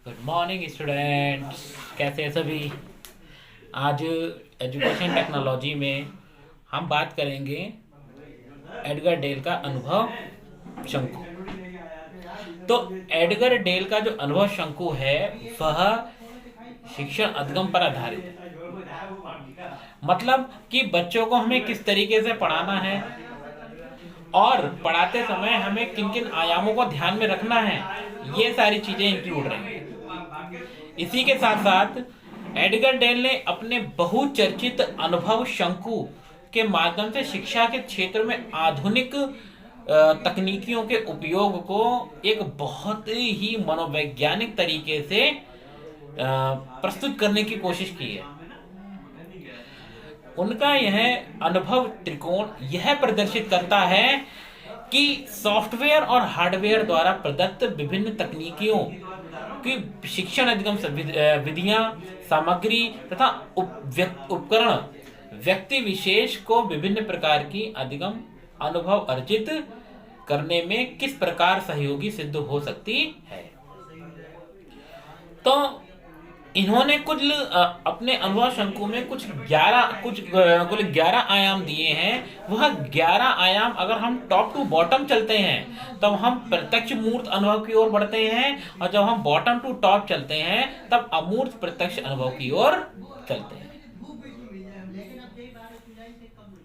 Good morning students, कैसे हैं सभी। आज एजुकेशन टेक्नोलॉजी में हम बात करेंगे एडगर डेल का अनुभव शंकु। तो एडगर डेल का जो अनुभव शंकु है वह शिक्षण अधिगम पर आधारित है। मतलब कि बच्चों को हमें किस तरीके से पढ़ाना है और पढ़ाते समय हमें किन किन आयामों को ध्यान में रखना है, ये सारी चीजें इंक्लूड रहेंगी। इसी के साथ साथ एडगर डेल ने अपने बहुचर्चित अनुभव शंकु के माध्यम से शिक्षा के क्षेत्र में आधुनिक तकनीकियों के उपयोग को एक बहुत ही मनोवैज्ञानिक तरीके से प्रस्तुत करने की कोशिश की है। उनका यह अनुभव त्रिकोण यह प्रदर्शित करता है कि सॉफ्टवेयर और हार्डवेयर द्वारा प्रदत्त विभिन्न तकनीकियों की शिक्षण अधिगम विधियां, सामग्री तथा उपकरण व्यक्ति विशेष को विभिन्न प्रकार की अधिगम अनुभव अर्जित करने में किस प्रकार सहयोगी सिद्ध हो सकती है। तो इन्होंने कुछ अपने अनुभव शंकु में कुछ 11 आयाम दिए हैं। वह 11 आयाम अगर हम टॉप टू बॉटम चलते हैं तब हम प्रत्यक्ष मूर्त अनुभव की ओर बढ़ते हैं, और जब हम बॉटम टू टॉप चलते हैं तब अमूर्त प्रत्यक्ष अनुभव की ओर चलते हैं।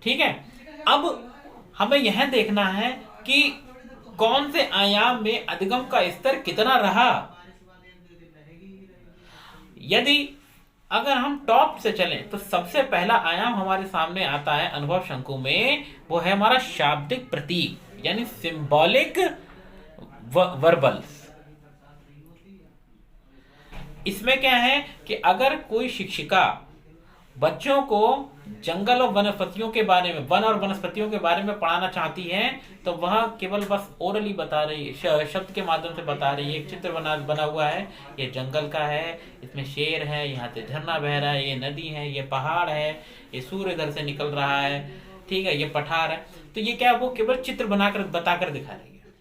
ठीक है, अब हमें यह देखना है कि कौन से आयाम में अधिगम का स्तर कितना रहा। यदि अगर हम टॉप से चलें तो सबसे पहला आयाम हमारे सामने आता है अनुभव शंकु में, वो है हमारा शाब्दिक प्रतीक यानी सिंबॉलिक वर्बल्स। इसमें क्या है कि अगर कोई शिक्षिका बच्चों को जंगल और वनस्पतियों के बारे में, वन और वनस्पतियों के बारे में पढ़ाना चाहती है तो वह केवल बस ओरली बता रही है, शब्द के माध्यम से बता रही है। एक चित्र बना हुआ है, ये जंगल का है, इसमें शेर है, यहाँ से झरना बह रहा है, ये नदी है, ये पहाड़ है, ये सूर्य इधर से निकल रहा है, ठीक है, ये पठार है। तो ये क्या, वो केवल चित्र बनाकर बताकर दिखा रही है।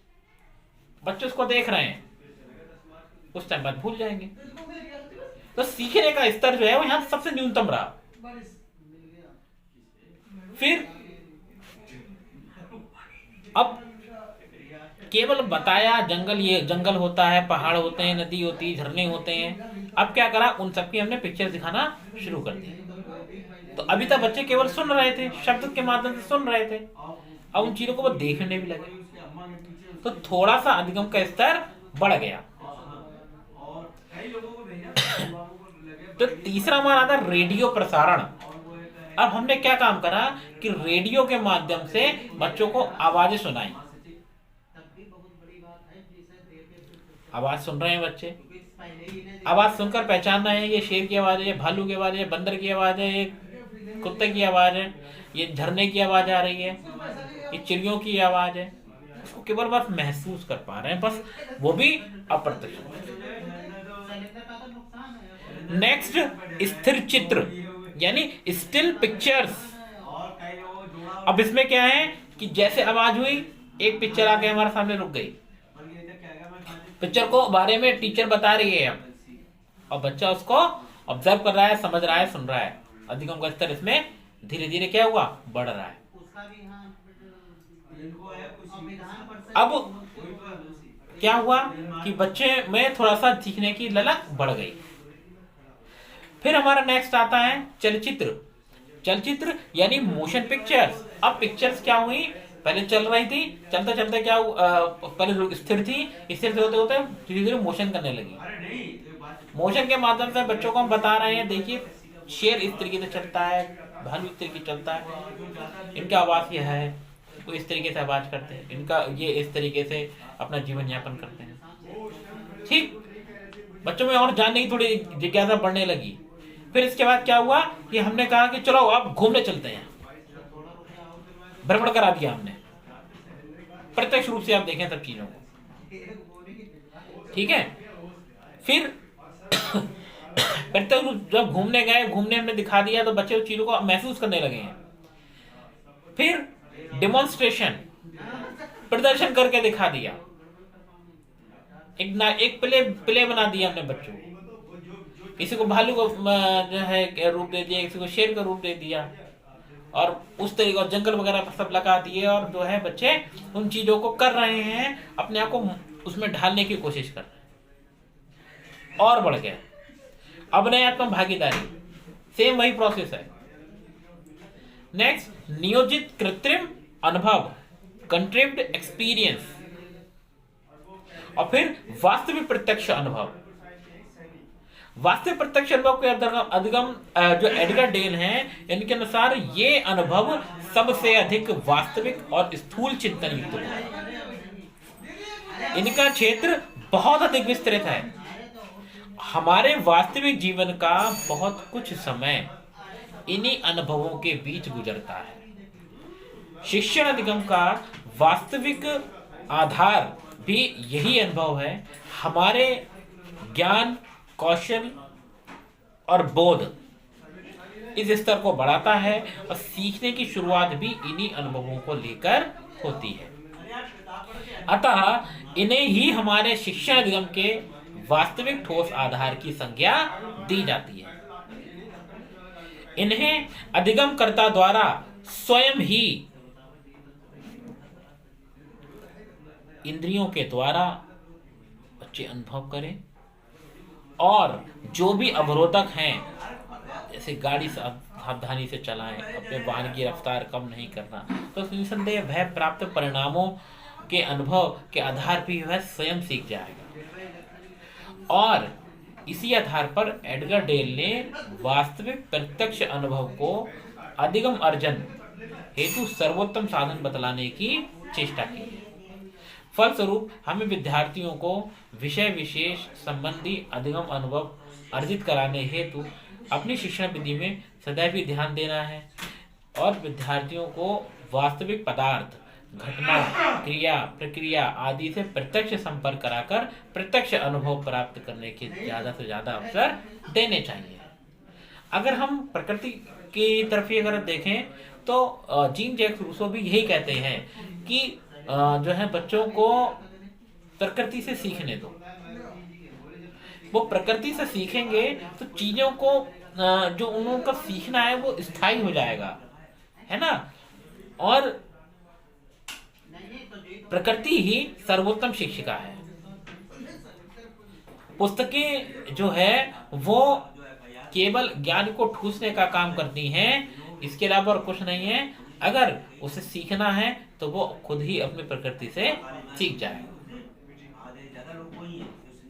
बच्चे उसको देख रहे हैं, उस टाइम बाद भूल जाएंगे। तो सीखने का स्तर जो है वो यहाँ सबसे न्यूनतम रहा। फिर अब केवल बताया जंगल, ये जंगल होता है, पहाड़ होते हैं, नदी होती है, झरने होते हैं। अब क्या करा, उन सबकी हमने पिक्चर दिखाना शुरू कर दी। तो अभी तक बच्चे केवल सुन रहे थे, शब्द के माध्यम से सुन रहे थे, अब उन चीजों को वो देखने भी लगे, तो थोड़ा सा अधिगम का स्तर बढ़ गया। तो तीसरा हमारा आता रेडियो प्रसारण। अब हमने क्या काम करा कि रेडियो के माध्यम से बच्चों को आवाजें सुनाई। आवाज सुन रहे हैं बच्चे, आवाज सुनकर पहचानना है ये शेर की आवाज है, ये भालू की आवाज है, बंदर की आवाज है, ये कुत्ते की आवाज है, ये झरने की आवाज आ रही है, ये चिड़ियों की आवाज है। उसको केवल बस महसूस कर पा रहे हैं, बस वो भी अप्रत्यक्ष। नेक्स्ट, स्थिर चित्र यानी स्टिल पिक्चर्स। अब इसमें क्या है कि जैसे आवाज हुई, एक पिक्चर आके हमारे सामने रुक गई, पिक्चर को बारे में टीचर बता रही है अब, और बच्चा उसको ऑब्जर्व कर रहा है, समझ रहा है, सुन रहा है। अधिगम का स्तर इसमें धीरे धीरे क्या हुआ, बढ़ रहा है। अब क्या हुआ कि बच्चे में थोड़ा सा सीखने की ललक बढ़ गई। फिर हमारा नेक्स्ट आता है चलचित्र। चलचित्र यानी मोशन पिक्चर्स। अब पिक्चर्स क्या हुई, पहले चल रही थी, चलते चलते क्या पहले स्थिर थी, स्थिर से होते होते धीरे धीरे मोशन करने लगी। मोशन के माध्यम से बच्चों को हम बता रहे हैं, देखिए शेर इस तरीके से चलता है, भालू इस तरीके से चलता है, इनका आवाज यह है, वो इस तरीके से आवाज करते हैं, इनका ये इस तरीके से अपना जीवन यापन करते हैं। ठीक, बच्चों में और जानने की थोड़ी जिज्ञासा बढ़ने लगी। फिर इसके बाद क्या हुआ कि हमने कहा कि चलो अब घूमने चलते हैं, भ्रमण करा दिया हमने, प्रत्यक्ष रूप से आप देखें सब चीजों को। ठीक है, फिर प्रत्यक्ष रूप जब घूमने गए, घूमने हमने दिखा दिया तो बच्चे उस चीजों को महसूस करने लगे हैं। फिर डेमोन्स्ट्रेशन, प्रदर्शन करके दिखा दिया। एक प्ले बना दिया हमने बच्चों को, किसी को भालू को जो है रूप दे दिया, किसी को शेर का रूप दे दिया, और उस तरीके और जंगल वगैरह सब लगा दिए, और जो है बच्चे उन चीजों को कर रहे हैं, अपने आप को उसमें ढालने की कोशिश कर रहे हैं, और बढ़ गया अभिनयात्मक भागीदारी, सेम वही प्रोसेस है। नेक्स्ट, नियोजित कृत्रिम अनुभव, कंट्रीब्ड एक्सपीरियंस, और फिर वास्तविक प्रत्यक्ष अनुभव। वास्तविक प्रत्यक्ष अनुभव के अधिगम जो एडगर डेल हैं, इनके अनुसार ये अनुभव सबसे अधिक वास्तविक और स्थूल चिंतन युक्त है। इनका क्षेत्र बहुत अधिक विस्तृत है। हमारे वास्तविक जीवन का बहुत कुछ समय इन्हीं अनुभवों के बीच गुजरता है। शिक्षण अधिगम का वास्तविक आधार भी यही अनुभव है। हमारे ज्ञान, कौशल और बोध इस स्तर को बढ़ाता है, और सीखने की शुरुआत भी इन्हीं अनुभवों को लेकर होती है। अतः इन्हें ही हमारे शिक्षा अधिगम के वास्तविक ठोस आधार की संज्ञा दी जाती है। इन्हें अधिगमकर्ता द्वारा स्वयं ही इंद्रियों के द्वारा बच्चे अनुभव करें, और जो भी अवरोधक हैं, जैसे गाड़ी सावधानी से चलाएं, अपने वाहन की रफ्तार कम नहीं करना, तो निसंदेह वह प्राप्त परिणामों के अनुभव के आधार पर वह स्वयं सीख जाएगा। और इसी आधार पर एडगर डेल ने वास्तविक प्रत्यक्ष अनुभव को अधिगम अर्जन हेतु सर्वोत्तम साधन बतलाने की चेष्टा की है। फलस्वरूप हमें विद्यार्थियों को विषय विशेष संबंधी अधिगम अनुभव अर्जित कराने हेतु अपनी शिक्षण विधि में सदैव ही ध्यान देना है, और विद्यार्थियों को वास्तविक पदार्थ, घटना, क्रिया, प्रक्रिया आदि से प्रत्यक्ष संपर्क कराकर प्रत्यक्ष अनुभव प्राप्त करने के ज्यादा से ज्यादा अवसर देने चाहिए। अगर हम प्रकृति की तरफ ही अगर देखें तो जीन जैक्स रूसो भी यही कहते हैं कि जो है बच्चों को प्रकृति से सीखने दो। वो प्रकृति से सीखेंगे तो चीजों को जो उनका सीखना है वो स्थायी हो जाएगा, है ना। और प्रकृति ही सर्वोत्तम शिक्षिका है। पुस्तकें जो है वो केवल ज्ञान को ठूसने का काम करती हैं, इसके अलावा और कुछ नहीं है। अगर उसे सीखना है तो वो खुद ही अपनी प्रकृति से सीख जाएगा।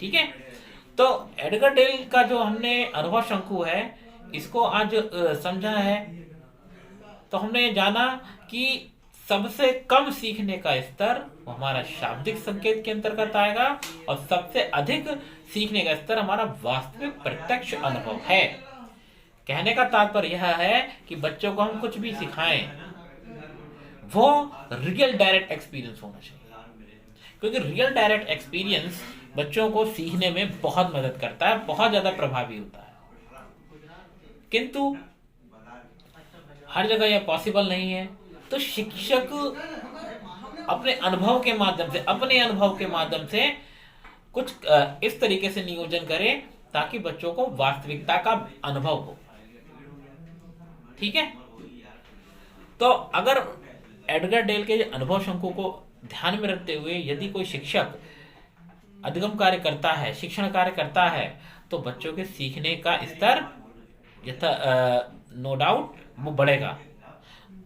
ठीक है, तो एडगर डेल का जो हमने अनुभव शंकु है इसको आज समझा है, तो हमने जाना कि सबसे कम सीखने का स्तर हमारा शाब्दिक संकेत के अंतर्गत आएगा, और सबसे अधिक सीखने का स्तर हमारा वास्तविक प्रत्यक्ष अनुभव है। कहने का तात्पर्य यह है कि बच्चों को हम कुछ भी सिखाएं वो रियल डायरेक्ट एक्सपीरियंस होना चाहिए, क्योंकि रियल डायरेक्ट एक्सपीरियंस बच्चों को सीखने में बहुत मदद करता है, बहुत ज्यादा प्रभावी होता है। किंतु हर जगह यह पॉसिबल नहीं है, तो शिक्षक अपने अनुभव के माध्यम से कुछ इस तरीके से नियोजन करे ताकि बच्चों को वास्तविकता का अनुभव हो। ठीक है, तो अगर एडगर डेल के अनुभव शंकु को ध्यान में रखते हुए यदि कोई शिक्षक अधिगम कार्य करता है, शिक्षण कार्य करता है, तो बच्चों के सीखने का स्तर नो डाउट वो बढ़ेगा,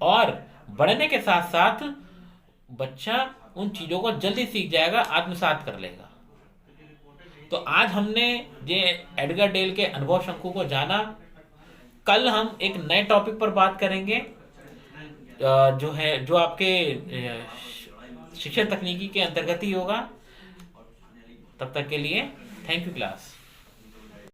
और बढ़ने के साथ साथ बच्चा उन चीजों को जल्दी सीख जाएगा, आत्मसात कर लेगा। तो आज हमने ये एडगर डेल के अनुभव शंकु को जाना। कल हम एक नए टॉपिक पर बात करेंगे जो आपके शिक्षण तकनीकी के अंतर्गत ही होगा। तब तक के लिए थैंक यू क्लास।